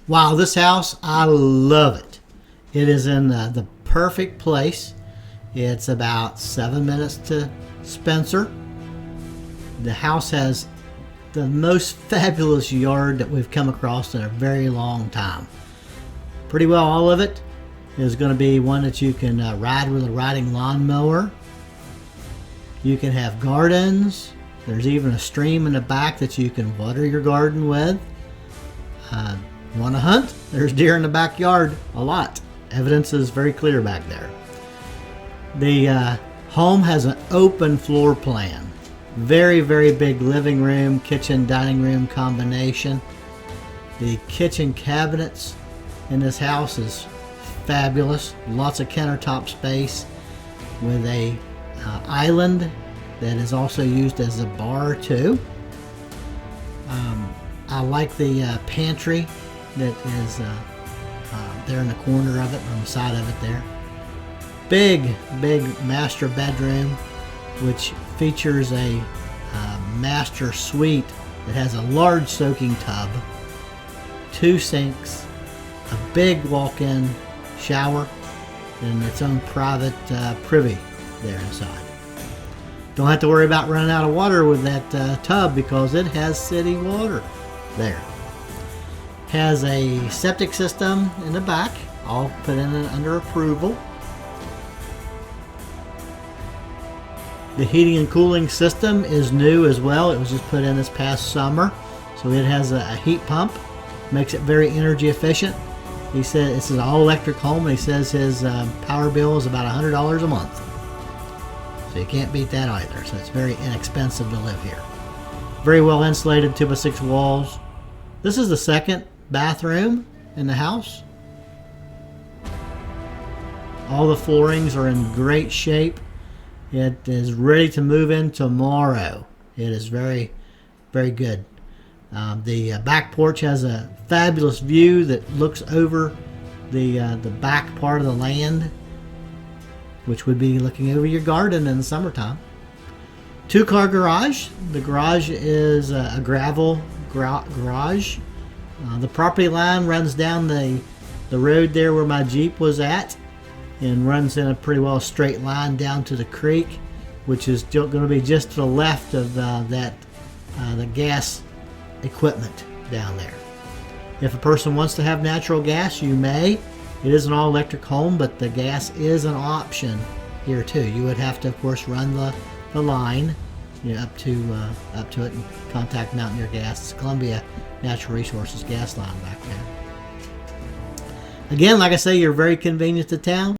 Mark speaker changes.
Speaker 1: Wow, this house, I love it. It is in the perfect place. It's about 7 minutes to Spencer. The house has the most fabulous yard that we've come across in a very long time. Pretty well all of it is going to be one that you can ride with a riding lawnmower. You can have gardens. There's even a stream in the back that you can water your garden with. You want to hunt? There's deer in the backyard a lot. Evidence is very clear back there. The home has an open floor plan. Very, very big living room, kitchen, dining room combination. The kitchen cabinets in this house is fabulous. Lots of countertop space with a island that is also used as a bar too. I like the pantry that is there in the corner of it, on the side of it there. Big master bedroom, which features a master suite that has a large soaking tub, 2 sinks, a big walk-in shower, and its own private privy there inside. Don't have to worry about running out of water with that tub because it has city water there. Has a septic system in the back, all put in under approval. The heating and cooling system is new as well. It was just put in this past summer. So it has a heat pump, makes it very energy efficient. He said this is an all electric home. He says his power bill is about $100 a month. So you can't beat that either. So it's very inexpensive to live here. Very well insulated 2x6 walls. This is the second bathroom in the house. All the floorings are in great shape. It is ready to move in tomorrow. It is very, very good. The back porch has a fabulous view that looks over the back part of the land, which would be looking over your garden in the summertime. 2-car garage. The garage is a gravel garage. The property line runs down the road there where my Jeep was at and runs in a pretty well straight line down to the creek, which is going to be just to the left of the gas equipment down there. If a person wants to have natural gas, you may. It is an all-electric home, but the gas is an option here too. You would have to, of course, run the line up to it and contact Mountaineer Gas. It's Columbia Natural Resources gas line back there. Again, like I say, you're very convenient to town.